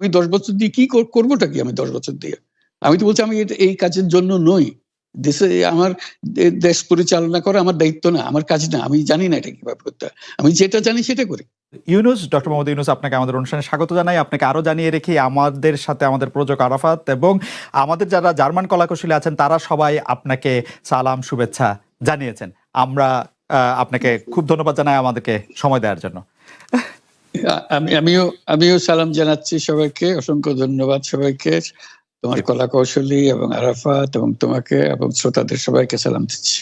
আমি 10 বছর দিয়ে কি করবোটা কি? আমি 10 বছর দিয়ে আমি তো বলছি আমি এই কাজের জন্য নই। দেশে আমার দেশ পরিচালনা করা আমার দায়িত্ব না, আমার কাজ না। আমি জানি না এটা কিভাবে করতে হয়। আমি যেটা জানি সেটা করি। ইউনূস, ডক্টর মোহাম্মদ ইউনূস, আপনাকে আমাদের অনুষ্ঠানে স্বাগত জানাই। আপনাকে আরো জানিয়ে রেখি আমাদের সাথে আমাদের প্রযোজক আরাফাত এবং আমাদের যারা জার্মান কলাকুশলী আছেন তারা সবাই আপনাকে সালাম শুভেচ্ছা জানিয়েছেন। আমরা আপনাকে খুব ধন্যবাদ জানাই আমাদেরকে সময় দেওয়ার জন্য। আমিও সালাম জানাচ্ছি সবাইকে। অসংখ্য ধন্যবাদ সবাইকে, তোমার কলাকৌশলী এবং আরাফাত এবং তোমাকে এবং শ্রোতাদের সবাইকে সালাম দিচ্ছি।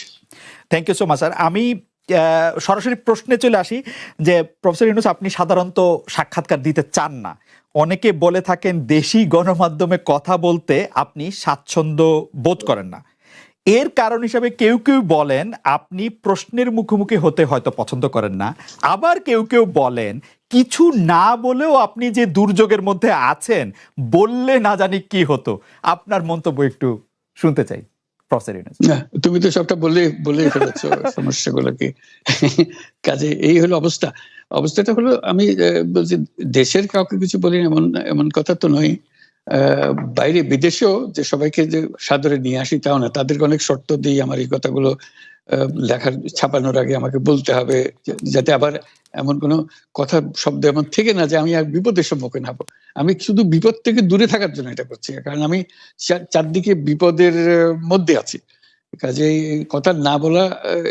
Thank you so much sir. আমি সরাসরি প্রশ্নে চলে আসি যে প্রফেসর ইউনূস, আপনি সাধারণত সাক্ষাৎকার দিতে চান না। অনেকে বলে থাকেন দেশি গণমাধ্যমে কথা বলতে আপনি স্বাচ্ছন্দ্য বোধ করেন না। এর কারণ হিসাবে কেউ কেউ বলেন আপনি প্রশ্নের মুখোমুখি হতে হয়তো পছন্দ করেন না, আবার কেউ কেউ বলেন কিছু না বলেও আপনি যে দুর্যোগের মধ্যে আছেন, বললে না জানি কি হতো। আপনার মন্তব্য একটু শুনতে চাই প্রফেসর ইউনূস। না, তুমি তো সবটা বলে ফেলেছো সমস্যাগুলো কি। কাজে এই হলো অবস্থাটা হলো আমি বলছি দেশের কাউকে কিছু বলি এমন কথা তো নয়। বাইরে বিদেশেও যে সবাইকে যে সাদরে নিয়ে আসি তাও না, তাদেরকে অনেক শর্ত দিই আমার এই কথাগুলো লেখার ছাপানোর আগে আমাকে বলতে হবে, যাতে আবার এমন কোনো কথা শব্দ এমন থেকে না যে আমি আর বিপদের সম্মুখীন হব। আমি শুধু বিপদ থেকে দূরে থাকার জন্য এটা করছি, কারণ আমি চারদিকে বিপদের মধ্যে আছি। কাজে কথা না বলা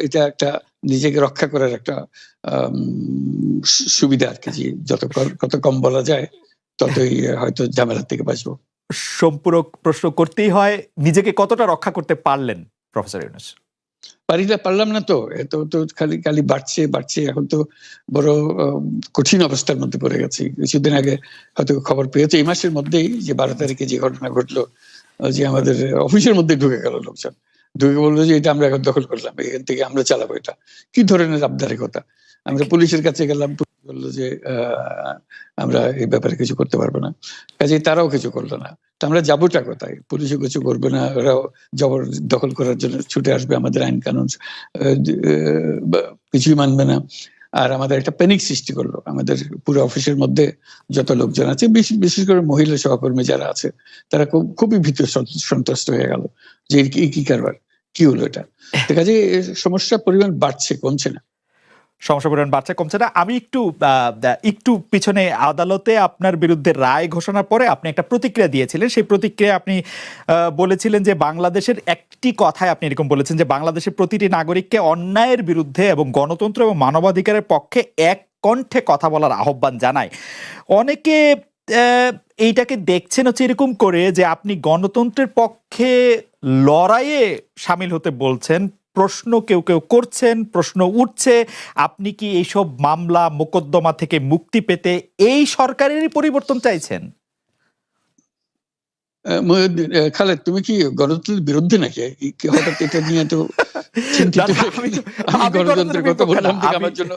এটা একটা নিজেকে রক্ষা করার একটা সুবিধা আর কি। যত কম বলা যায় ততই হয়তো ঝামেলার থেকে বাঁচবো। সম্পূরক প্রশ্ন করতেই হয়, নিজেকে কতটা রক্ষা করতে পারলেন প্রফেসর ইউনূস? পারলাম না তো, এত তো খালি বাড়ছে। এখন তো বড় কঠিন অবস্থার মধ্যে পড়ে গেছি। কিছুদিন আগে হয়তো খবর পেয়েছে এই মাসের মধ্যেই যে 12 তারিখে যে ঘটনা ঘটলো, যে আমাদের অফিসের মধ্যে ঢুকে গেল লোকজন, ঢুকে বললো যে এটা আমরা এখন দখল করলাম, এখান থেকে আমরা চালাবো। এটা কি ধরনের আবদারিকতা? আমরা পুলিশের কাছে গেলাম, বললো যে আমরা এই ব্যাপারে কিছু করতে পারবো না। কাজেই তারাও কিছু করলো না। তো আমরা যাবোটা কোথায়? পুলিশও কিছু করবে না, ওরাও জবর দখল করার জন্য ছুটে আসবে, আমাদের আইন কানুন কিছুই মানবে না। আর আমাদের একটা প্যানিক সৃষ্টি করলো আমাদের পুরো অফিসের মধ্যে। যত লোকজন আছে, বিশেষ করে মহিলা সহকর্মী যারা আছে, তারা খুবই ভীত সন্ত্রস্ত হয়ে গেল যে কি কারবার, কি হলো এটা। তো কাজে সমস্যার পরিমাণ বাড়ছে, কমছে না। সমস্যা পরিমাণ বাড়ছে, কমছে না। আমি একটু পিছনে আদালতে আপনার বিরুদ্ধে রায় ঘোষণার পরে আপনি একটা প্রতিক্রিয়া দিয়েছিলেন। সেই প্রতিক্রিয়া আপনি বলেছিলেন যে বাংলাদেশের একটি কথায় আপনি এরকম বলেছেন যে বাংলাদেশের প্রতিটি নাগরিককে অন্যায়ের বিরুদ্ধে এবং গণতন্ত্র এবং মানবাধিকারের পক্ষে এক কণ্ঠে কথা বলার আহ্বান জানায়। অনেকে এইটাকে দেখছেন হচ্ছে এরকম করে যে আপনি গণতন্ত্রের পক্ষে লড়াইয়ে সামিল হতে বলছেন। প্রশ্ন কেউ করছেন, প্রশ্ন উঠছে, আপনি কি এইসব মামলা মোকদ্দমা থেকে মুক্তি পেতে এই সরকারেরই পরিবর্তন চাইছেন? খালেদ, তুমি কি গণতন্ত্রের বিরুদ্ধে নাকি? হঠাৎ এটা নিয়ে তো গণতন্ত্রের কথা বললাম আমার জন্য।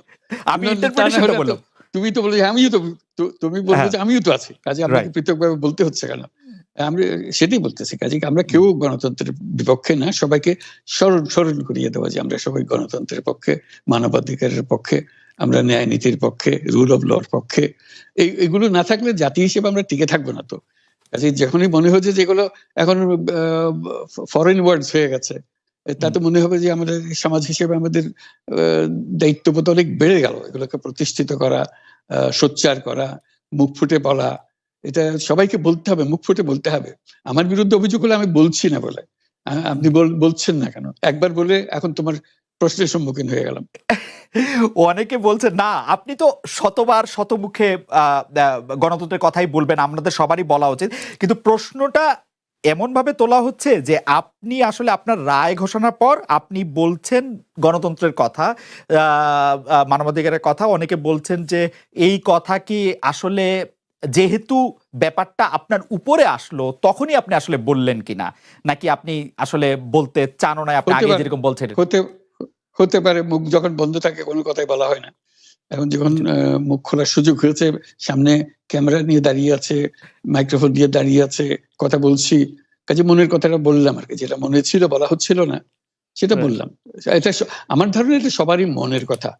তুমি তো বলে আমিও তো, তুমি বলবো যে আমিও তো আছি, কাজে আমাকে পৃথকভাবে বলতে হচ্ছে কেন? আমরা সেটাই বলতেছি। কাজে আমরা কেউ গণতন্ত্রের বিপক্ষে না, সবাইকে স্মরণ করিয়ে দেওয়া যে আমরা সবাই গণতন্ত্রের পক্ষে, মানবাধিকারের পক্ষে, আমরা ন্যায় নীতির পক্ষে, রুল অফ লর পক্ষে। এইগুলো না থাকলে জাতি হিসেবে আমরা টিকে থাকবো না তো। কাজে যখনই মনে হচ্ছে যেগুলো এখন ফরেন ওয়ার্ডস হয়ে গেছে, তাতে মনে হবে যে আমাদের সমাজ হিসেবে আমাদের দায়িত্ববোধ অনেক বেড়ে গেল। এগুলোকে প্রতিষ্ঠিত করা, সোচ্চার করা, মুখ ফুটে বলা, এটা সবাইকে বলতে হবে, মুখ ফুটে বলতে হবে। আমার বিরুদ্ধে অভিযোগ হলে আমি বলছি না বলে আপনি বলছেন না কেন? একবার বলে এখন তোমার প্রশ্নের সম্মুখীন হয়ে গেলাম। অনেকে বলছেন না, আপনি তো শতবার শতমুখে গণতন্ত্রের কথাই বলবেন, আমাদের সবারই বলা উচিত। কিন্তু প্রশ্নটা এমন ভাবে তোলা হচ্ছে যে আপনি আসলে আপনার রায় ঘোষণার পর আপনি বলছেন গণতন্ত্রের কথা, মানবাধিকারের কথা। অনেকে বলছেন যে এই কথা কি আসলে যেহেতু ব্যাপারটা আপনার উপরে আসলো তখনই আপনি আসলে বললেন কিনা, নাকি আপনি আসলে বলতে চান না, আপনি আগে যেরকম বলছেন? হতে পারে, মুখ যখন বন্ধ থাকে কোনো কথাই বলা হয় না। এখন যখন মুখ খোলার সুযোগ হয়েছে, সামনে ক্যামেরা নিয়ে দাঁড়িয়ে আছে, মাইক্রোফোন দিয়ে দাঁড়িয়ে আছে, কথা বলছি, কাজে মনের কথাটা বললাম আর কি। যেটা মনে ছিল বলা হচ্ছিল না সেটা বললাম। এটা আমার ধারণা এটা সবারই মনের কথা,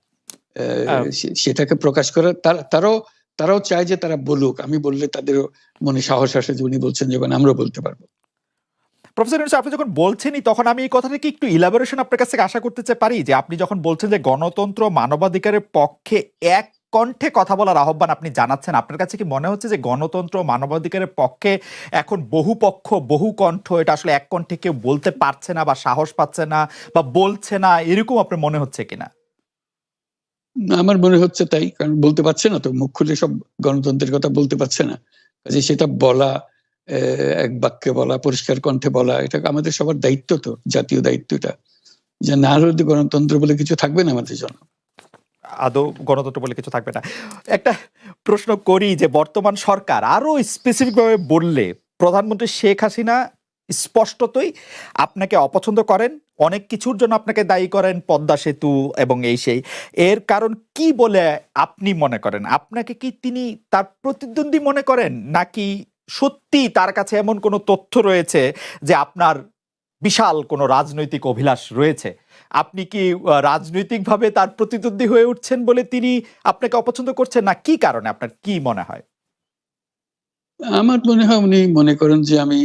সেটাকে প্রকাশ করা। তারাও তারাও চায় যে তারা বলুক, আমি বললে তাদেরও মনে সাহস আসে যে উনি বলছেন যখন আমরাও বলতে পারবো। প্রফেসর ইউনূস, আপনি যখন বলছেনই তখন আমি এই কথাটাকে একটু ইলাবোরেশন আপনার কাছ থেকে আশা করতে পারি, যে আপনি যখন বলছেন যে গণতন্ত্র মানবাধিকারের পক্ষে এক কণ্ঠে কথা বলার আহ্বান আপনি জানাচ্ছেন, আপনার কাছে কি মনে হচ্ছে যে গণতন্ত্র মানবাধিকারের পক্ষে এখন বহু পক্ষ বহু কণ্ঠ, এটা আসলে এক কণ্ঠে কেউ বলতে পারছে না বা সাহস পাচ্ছে না বা বলছে না, এরকম আপনার মনে হচ্ছে কিনা? আমার মনে হচ্ছে তাই, কারণ বলতে পারছে না তো, মুখ খুলে সব গণতন্ত্রের কথা বলতে পারছে না, কাজে সেটা বলা, এক বাক্যে বলা, পরিষ্কার কণ্ঠে বলা, এটা আমাদের সবার দায়িত্ব, তো জাতীয় দায়িত্ব এটা, যে না হলে তো গণতন্ত্র বলে কিছু থাকবে না আমাদের জন্য। আদৌ গণতন্ত্র বলে কিছু থাকবে না। একটা প্রশ্ন করি যে বর্তমান সরকার আরো স্পেসিফিক ভাবে বললে প্রধানমন্ত্রী শেখ হাসিনা স্পষ্টতই আপনাকে অপছন্দ করেন, অনেক কিছুর জন্য আপনাকে দায়ী করেন, পদ্মা সেতু এবং এই সেই। এর কারণ কি বলে আপনি মনে করেন? আপনাকে কি তিনি তার প্রতিদ্বন্দ্বী মনে করেন, নাকি সত্যি তার কাছে এমন কোনো তথ্য রয়েছে যে আপনার বিশাল কোনো রাজনৈতিক অভিলাষ রয়েছে? আপনি কি রাজনৈতিকভাবে তার প্রতিদ্বন্দ্বী হয়ে উঠছেন বলে তিনি আপনাকে অপছন্দ করছেন, না কি কারণে, আপনার কি মনে হয়? আমার মনে হয় উনি মনে করেন যে আমি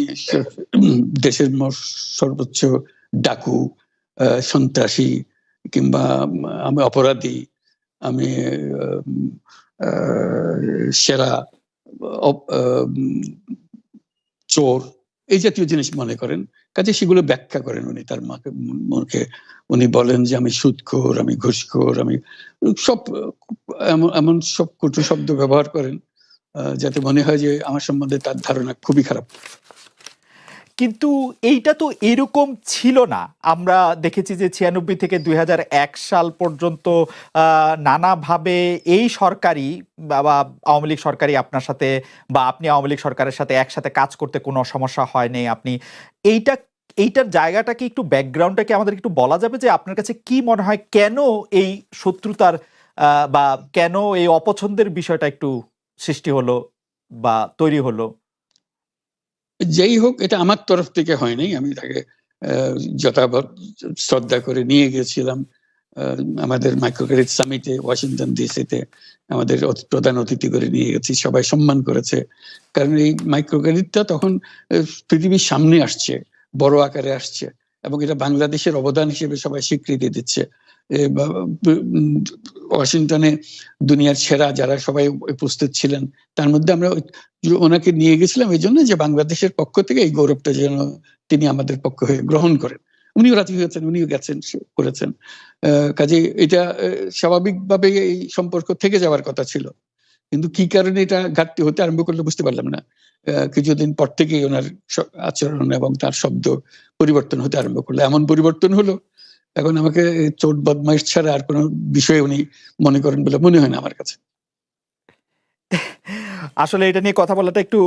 দেশের সর্বোচ্চ ডাকু, সন্ত্রাসী, কিংবা আমি অপরাধী, আমি সেরা চোর, এই জাতীয় জিনিস মনে করেন। কাজে সেগুলো ব্যাখ্যা করেন উনি তার মুখে। উনি বলেন যে আমি সুদখোর, আমি ঘুষখোর, আমি সব এমন সব কটু শব্দ ব্যবহার করেন, যাতে মনে হয় যে আমার সম্বন্ধে তার ধারণা খুবই খারাপ। কিন্তু এইটা তো এরকম ছিল না। আমরা দেখেছি যে ৯৬ থেকে ২০০১ সাল পর্যন্ত নানাভাবে এই সরকারই বা আওয়ামী লীগ সরকারই আপনার সাথে, বা আপনি আওয়ামী লীগ সরকারের সাথে একসাথে কাজ করতে কোনো সমস্যা হয়নি। আপনি এইটা এইটার জায়গাটা কি একটু, ব্যাকগ্রাউন্ডটা কি আমাদের একটু বলা যাবে, যে আপনার কাছে কি মনে হয় কেন এই শত্রুতার বা কেন এই অপছন্দের বিষয়টা একটু সৃষ্টি হলো বা তৈরি হলো? যেই হোক, এটা আমার তরফ থেকে হয়নি। আমি তাকে যথাযথ শ্রদ্ধা করে নিয়ে গেছিলাম আমাদের মাইক্রো ক্রেডিট সামিটে ওয়াশিংটন ডিসিতে। আমাদের প্রধান অতিথি করে নিয়ে গেছি, সবাই সম্মান করেছে। কারণ এই মাইক্রো ক্রেডিটটা তখন পৃথিবীর সামনে আসছে, বড় আকারে আসছে, এবং এটা বাংলাদেশের অবদান হিসেবে সবাই স্বীকৃতি দিচ্ছে। ওয়াশিংটনে দুনিয়ার সেরা যারা সবাই উপস্থিত ছিলেন, তার মধ্যে আমরা ওনাকে নিয়ে গেছিলাম এই জন্য যে বাংলাদেশের পক্ষ থেকে এই গৌরবটা যেন তিনি আমাদের পক্ষ হয়ে গ্রহণ করেন। উনিও রাজি হয়েছেন, উনিও গেছেন, করেছেন। কাজে এটা স্বাভাবিকভাবে এই সম্পর্ক থেকে যাওয়ার কথা ছিল, কিন্তু কি কারণে এটা ঘাটতি হতে আরম্ভ করলো বুঝতে পারলাম না। কিছুদিন পর থেকেই ওনার আচরণ এবং তার শব্দ পরিবর্তন হতে আরম্ভ করলো। এমন পরিবর্তন হলো, এখন আমাকে চোট বদমাইশ ছাড়া আর কোনো বিষয়ে উনি মনে করেন বলে মনে হয় না আমার কাছে। আসলে এটা নিয়ে কথা বলাটা একটু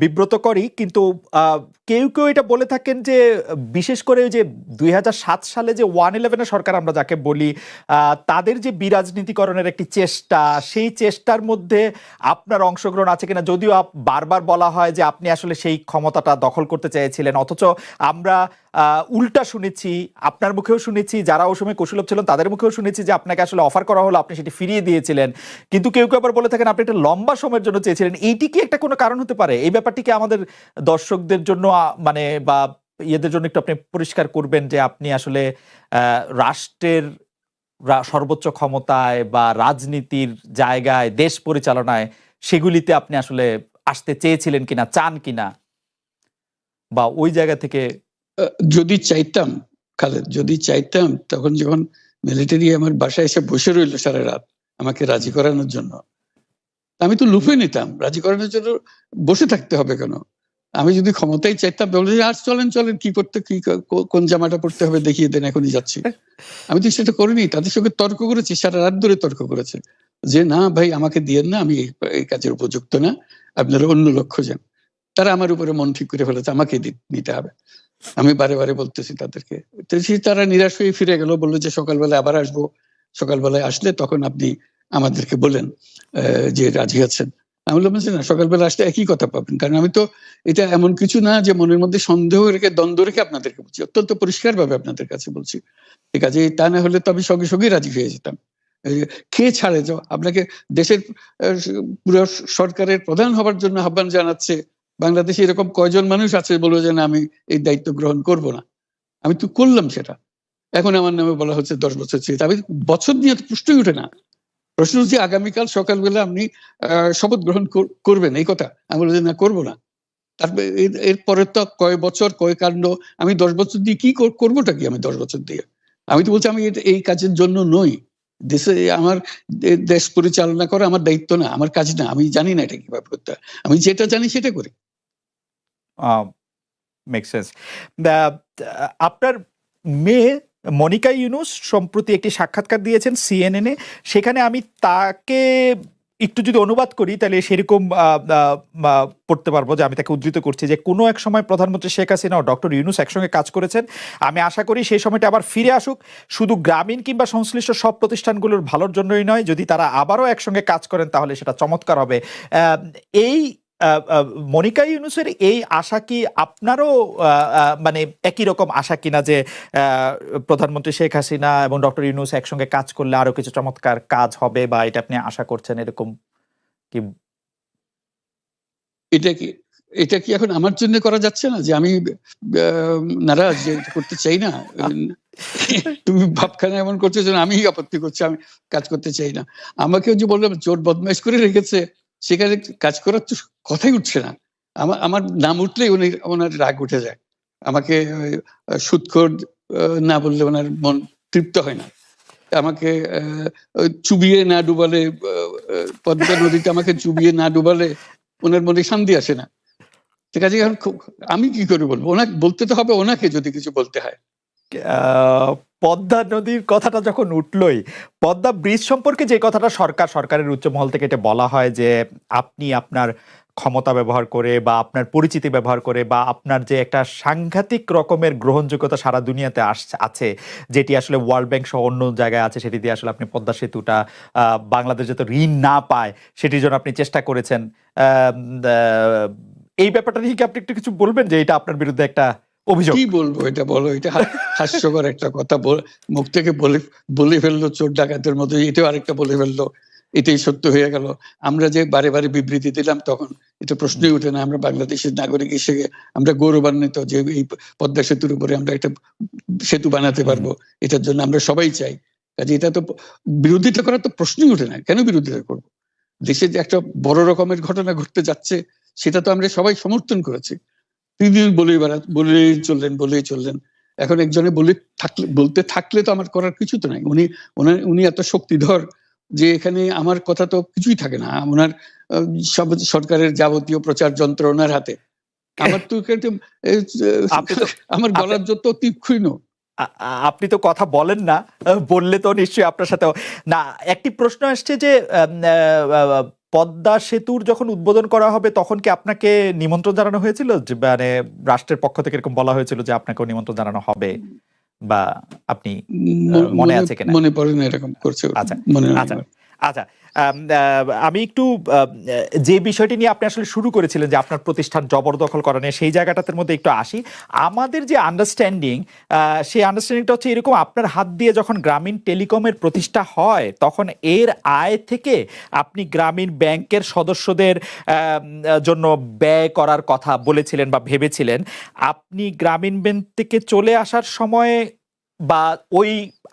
বিব্রতকরই, কিন্তু কেউ কেউ এটা বলে থাকেন যে বিশেষ করে ওই যে ২০০৭ সালে যে 111 সরকার আমরা যাকে বলি, তাদের যে বিরাজনীতিকরণের একটি চেষ্টা, সেই চেষ্টার মধ্যে আপনার অংশগ্রহণ আছে কিনা? যদিও বারবার বলা হয় যে আপনি আসলে সেই ক্ষমতাটা দখল করতে চেয়েছিলেন, অথচ আমরা উল্টা শুনেছি, আপনার মুখেও শুনেছি, যারা ওই সময় কুশলভ ছিলেন তাদের মুখেও শুনেছি যে আপনাকে আসলে অফার করা হলো, আপনি সেটি ফিরিয়ে দিয়েছিলেন। কিন্তু কেউ কেউ আবার বলে থাকেন আপনি একটা লম্বা সময়ের জন্য চেয়েছিলেন। এইটি কি একটা কোনো কারণ হতে পারে? এই ব্যাপারটি কি আমাদের দর্শকদের জন্য মানে বা ইয়েদের জন্য একটু আপনি পরিষ্কার করবেন, যে আপনি আসলে রাষ্ট্রের সর্বোচ্চ ক্ষমতায় বা রাজনীতির জায়গায়, দেশ পরিচালনায়, সেগুলিতে আপনি আসলে আসতে চেয়েছিলেন কিনা, চান কিনা, বা ওই জায়গা থেকে? যদি চাইতাম, খালেদ, যদি চাইতাম, তখন যখন মিলিটারি আমার বাসায় এসে বসে রইল সারা রাত আমাকে রাজি করানোর জন্য, আমি তো লুফে নিতাম। রাজি করানোর জন্য বসে থাকতে হবে কেন? আমি যদি ক্ষমতাই চাইতাম, বলে যে আর চলেন চলেন, কি করতে, কি কোন জামাটা পড়তে হবে দেখিয়ে দেন, এখনই যাচ্ছি। আমি তো সেটা করিনি। তাদের সঙ্গে তর্ক করেছি, সারা রাত ধরে তর্ক করেছে যে না ভাই, আমাকে দিয়েন না, আমি এই কাজের উপযুক্ত না, আপনারা অন্য লক্ষ্য যান। তারা আমার উপরে মন ঠিক করে ফেলেছে আমাকে নিতে হবে। আমি বারে বারে বলতেছি তাদেরকে, তারা নিরাশ হয়ে ফিরে গেল, বললো যে সকালবেলায় আবার আসবো, সকালবেলায় আসলে তখন আপনি আমাদেরকে বলেন যে রাজি আছেন। আমি বললাম যে না, সকালবেলা আসলে একই কথা পাবেন, কারণ আমি তো এটা এমন কিছু না যে মনের মধ্যে সন্দেহ রেখে, দ্বন্দ্ব রেখে আপনাদেরকে বলছি, অত্যন্ত পরিষ্কার ভাবে আপনাদের কাছে বলছি। ঠিক আছে, তা না হলে তো আমি সঙ্গে সঙ্গেই রাজি হয়ে যেতাম। কে ছাড়ে যে আপনাকে দেশের পুরো সরকারের প্রধান হবার জন্য আহ্বান জানাচ্ছে, বাংলাদেশে এরকম কয়জন মানুষ আছে বলবো যে না আমি এই দায়িত্ব গ্রহণ করব না। আমি তো করলাম সেটা, এখন আমার নামে বলা হচ্ছে 10 বছর চেয়ে। আমি বছর নিয়ে তো প্রশ্নই উঠে না। প্রশ্ন হচ্ছে আগামীকাল সকালবেলা আপনি শপথ গ্রহণ করবেন, এই কথা। আমি বলছি না, করবো না। তারপরে এরপরে তো কয় বছর কয় কাণ্ড। আমি 10 বছর দিয়ে কি করবোটা কি? আমি 10 বছর দিয়ে আমি তো বলছি আমি এই কাজের জন্য নই। দেশে আমার দেশ পরিচালনা করা আমার দায়িত্ব না, আমার কাজ না। আমি জানি না এটা কিভাবে করতে হয়। আমি যেটা জানি সেটা করি। Make sense. আপনার মেয়ে মনিকা ইউনুস সম্প্রতি একটি সাক্ষাৎকার দিয়েছেন সিএনএন-এ। সেখানে আমি তাকে একটু যদি অনুবাদ করি তাহলে সেরকম পড়তে পারবো, যে আমি তাকে উদ্ধৃত করছি যে কোনো এক সময় প্রধানমন্ত্রী শেখ হাসিনা ও ডক্টর ইউনুস একসঙ্গে কাজ করেছেন। আমি আশা করি সেই সময়টা আবার ফিরে আসুক, শুধু গ্রামীণ কিংবা সংশ্লিষ্ট সব প্রতিষ্ঠানগুলোর ভালোর জন্যই নয়। যদি তারা আবারও একসঙ্গে কাজ করেন তাহলে সেটা চমৎকার হবে। এই মনিকা ইউনুসের এই আশা কি আপনারও মানে একই রকম আশা কিনা, যে প্রধানমন্ত্রী শেখ হাসিনা এবং ডক্টর ইউনুস একসঙ্গে কাজ করলে আরো কিছু চমৎকার কাজ হবে, বা এটা আপনি আশা করছেন এরকম কি? এটা কি এখন আমার জন্য করা যাচ্ছে না যে আমি নারাজ, যে করতে চাই না? তুমি ভাবখানা এমন করছো যে আমি আপত্তি করছি, আমি কাজ করতে চাই না। আমাকে যে বললাম চোর বদমাইশ করে রেখেছে, সেখানে কাজ করার তো কথাই উঠছে না। আমার নাম উঠলেই ওনার রাগ উঠে যায়। আমাকে সুদখোর না বললে ওনার মন তৃপ্ত হয় না। আমাকে চুবিয়ে না ডুবালে, পদ্মা নদীতে আমাকে চুবিয়ে না ডুবালে ওনার মনে শান্তি আসে না। ঠিক আছে, এখন আমি কি করে বলবো? ওনাকে বলতে তো হবে, ওনাকে যদি কিছু বলতে হয়। পদ্মা নদীর কথাটা যখন উঠলই, পদ্মা ব্রিজ সম্পর্কে যে কথাটা সরকারের উচ্চ মহল থেকে এটা বলা হয় যে আপনি আপনার ক্ষমতা ব্যবহার করে বা আপনার পরিচিতি ব্যবহার করে বা আপনার যে একটা সাংঘাতিক রকমের গ্রহণযোগ্যতা সারা দুনিয়াতে আছে, যেটি আসলে ওয়ার্ল্ড ব্যাংক সহ অন্য জায়গায় আছে, সেটি দিয়ে আসলে আপনি পদ্মা সেতুটা বাংলাদেশ যাতে ঋণ না পায় সেটির জন্য আপনি চেষ্টা করেছেন। এই ব্যাপারটা নিয়ে কি আপনি একটু কিছু বলবেন, যে এটা আপনার বিরুদ্ধে একটা অভিযোগ? কি বলবো, এটা বলো, এটা হাস্যকর একটা কথা। মুখ থেকে বলে ফেললো চোর ডাকাতের মতো, এটাও আরেকটা বলে ফেললো, এটাই সত্য হয়ে গেল। আমরা যে বারে বারে বিবৃতি দিলাম তখন এটা প্রশ্নই উঠে না। আমরা বাংলাদেশের নাগরিক হিসেবে আমরা গৌরবান্বিত যে এই পদ্মা সেতুর উপরে আমরা একটা সেতু বানাতে পারবো, এটার জন্য আমরা সবাই চাই। কাজে এটা তো বিরোধিতা করার তো প্রশ্নই উঠে না। কেন বিরোধিতা করবো? দেশে যে একটা বড় রকমের ঘটনা ঘটতে যাচ্ছে সেটা তো আমরা সবাই সমর্থন করেছি। বলেই চললেন। এখন একজনে বলতে থাকলে তো আমার করার কিছু তো নাই। উনি এত শক্তিধর যে এখানে আমার কথা তো কিছুই থাকে না। ওনার সরকারের যাবতীয় প্রচার যন্ত্র ওনার হাতে। আমার তো আমার গলার যত তীক্ষ্ণ। আপনি তো কথা বলেন না, বললে তো নিশ্চয়ই আপনার সাথে না। একটি প্রশ্ন আসছে যে পদ্মা সেতুর যখন উদ্বোধন করা হবে তখন কি আপনাকে নিমন্ত্রণ জানানো হয়েছিল? মানে রাষ্ট্রের পক্ষ থেকে এরকম বলা হয়েছিল যে আপনাকেও নিমন্ত্রণ জানানো হবে, বা আপনি মনে আছে কিনা? মনে পড়ে না এরকম করছে। আচ্ছা আচ্ছা, আমি একটু যে বিষয়টি নিয়ে আপনি আসলে শুরু করেছিলেন যে আপনার প্রতিষ্ঠান জবরদখল করা নিয়ে, সেই জায়গাটার মধ্যে একটু আসি। আমাদের যে আন্ডারস্ট্যান্ডিং, সেই আন্ডারস্ট্যান্ডিংটা হচ্ছে এরকম: আপনার হাত দিয়ে যখন গ্রামীণ টেলিকমের প্রতিষ্ঠা হয় তখন এর আয় থেকে আপনি গ্রামীণ ব্যাংকের সদস্যদের জন্য ব্যয় করার কথা বলেছিলেন বা ভেবেছিলেন। আপনি গ্রামীণ ব্যাংক থেকে চলে আসার সময় বা ওই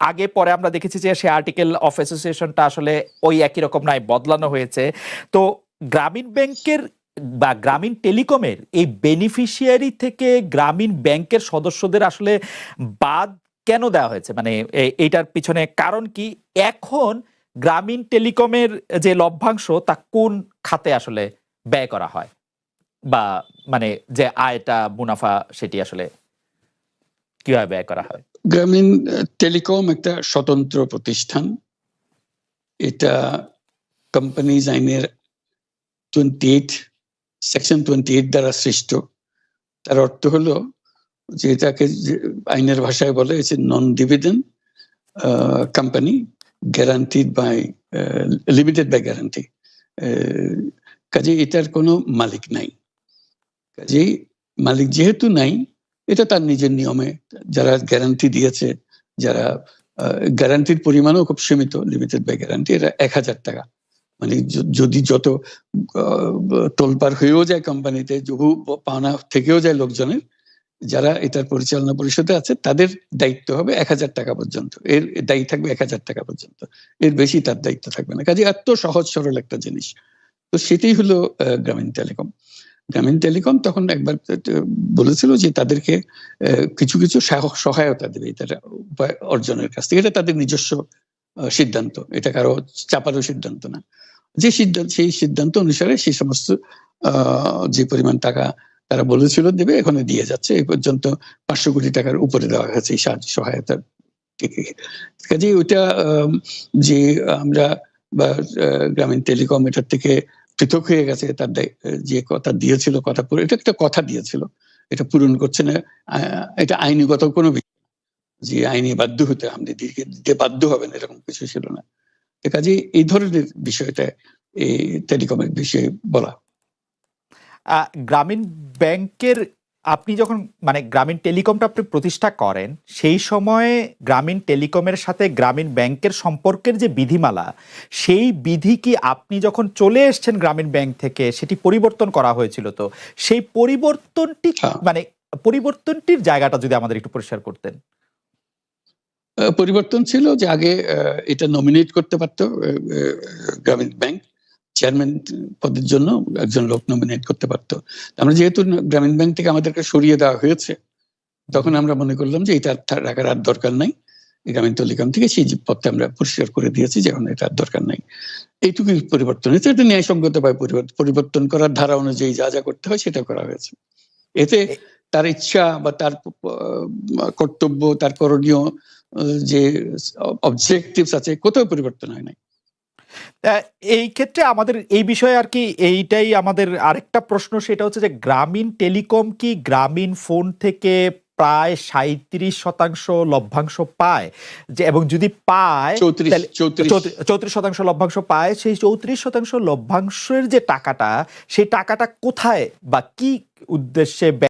আগে পরে আমরা দেখেছি যে সে আর্টিকেল অফ অ্যাসোসিয়েশনটা আসলে ওই একই রকম নাই, বদলানো হয়েছে। তো গ্রামীণ ব্যাংকের বা গ্রামীণ টেলিকমের এই বেনিফিশিয়ারি থেকে গ্রামীণ ব্যাংকের সদস্যদের আসলে বাদ কেন দেওয়া হয়েছে? মানে এইটার পিছনে কারণ কি? এখন গ্রামীণ টেলিকমের যে লভ্যাংশ তা কোন খাতে আসলে ব্যয় করা হয়, বা মানে যে আয়টা মুনাফা সেটি আসলে কিভাবে ব্যয় করা হয়? গ্রামীণ টেলিকম একটা স্বতন্ত্র প্রতিষ্ঠান। এটা কোম্পানিজ আইনের 28 সেকশন 28 দ্বারা সৃষ্ট। তার অর্থ হলো যে এটাকে আইনের ভাষায় বলে হচ্ছে non dividend company, guaranteed by limited by guarantee. কাজে এটার কোনো মালিক নাই। কাজেই মালিক যেহেতু নাই, এটা তার নিজের নিয়মে যারা গ্যারান্টি দিয়েছে, যারা গ্যারান্টির পরিমাণও খুব সীমিত, লিমিটেড বাই গ্যারান্টি। এটা ১,০০০ টাকা। মানে যদি যত তোলপাড় হয়েও যায় কোম্পানিতে, বহু পাওনা থেকেও যায় লোকজনের, যারা এটার পরিচালনা পরিষদে আছে তাদের দায়িত্ব হবে ১,০০০ টাকা পর্যন্ত, এর দায়ী থাকবে ১,০০০ টাকা পর্যন্ত, এর বেশি তার দায়িত্ব থাকবে না। কাজে এত সহজ সরল একটা জিনিস। তো সেটাই হলো গ্রামীণ টেলিকম। গ্রামীণ টেলিকম তখন একবার বলেছিল যে তাদেরকে কিছু কিছু সহায়তা দেবে এটার উপায় অর্জনের কাছ থেকে। এটা তাদের নিজস্ব সিদ্ধান্ত, এটা কারো চাপারও সিদ্ধান্ত না। সেই সিদ্ধান্ত অনুসারে সেই সমস্ত যে পরিমাণ টাকা তারা বলেছিল দেবে, এখানে দিয়ে যাচ্ছে। এই পর্যন্ত ৫০০ কোটি টাকার উপরে দেওয়া হয়েছে এই সাহায্য সহায়তা থেকে। কাজে ওইটা যে আমরা বা গ্রামীণ টেলিকম এটার থেকে পৃথক হয়ে গেছে, তার যে কথা দিয়েছিল, কথা পুরো, এটা একটা কথা দিয়েছিল, এটা পূরণ করছে না। এটা আইনগত কোনো যে আইনি বাধ্য হতে আপনি দিতে বাধ্য হবেন এরকম কিছু ছিল না। কাজে এই ধরনের বিষয়টা এই টেলিকমের বিষয়ে বলা। গ্রামীণ ব্যাংকের আপনি যখন মানে গ্রামীণ টেলিকমটা আপনি প্রতিষ্ঠা করেন, সেই সময়ে গ্রামীণ টেলিকমের সাথে গ্রামীণ ব্যাংকের সম্পর্কের যে বিধিমালা, সেই বিধি কি আপনি যখন চলে এসছেন গ্রামীণ ব্যাংক থেকে সেটি পরিবর্তন করা হয়েছিল? তো সেই পরিবর্তনটি মানে পরিবর্তনটির জায়গাটা যদি আমাদের একটু পরিষ্কার করতেন। পরিবর্তন ছিল যে আগে এটা নমিনেট করতে পারতো গ্রামীণ ব্যাংক, চেয়ারম্যান পদের জন্য একজন লোক নমিনেট করতে পারতো। আমরা যেহেতু গ্রামীণ ব্যাংক থেকে আমাদেরকে সরিয়ে দেওয়া হয়েছে, তখন আমরা মনে করলাম যে এটা রাখার আর দরকার নাই। গ্রামীণ টেলিকম থেকে সেই পদটা আমরা পরিষ্কার করে দিয়েছি, যেমন এটা আর দরকার নাই। এইটুকুই পরিবর্তন হয়েছে। এটা ন্যায়সঙ্গতভাবে পরিবর্তন করার ধারা অনুযায়ী যা যা করতে হয় সেটা করা হয়েছে। এতে তার ইচ্ছা বা তার কর্তব্য, তার করণীয় যে অবজেক্টিভস আছে, কোথাও পরিবর্তন হয় নাই। এই ক্ষেত্রে আমাদের এই বিষয়ে আর কি এইটাই আমাদের আরেকটা প্রশ্ন, সেটা হচ্ছে যে গ্রামীণ টেলিকম কি গ্রামীণ ফোন থেকে প্রায় ৩৭% লভ্যাংশ পায়? যে এবং যদি পায় ৩৪% লভ্যাংশ পায়, সেই ৩৪% লভ্যাংশের যে টাকাটা, সেই টাকাটা কোথায় বা কি উদ্দেশ্যে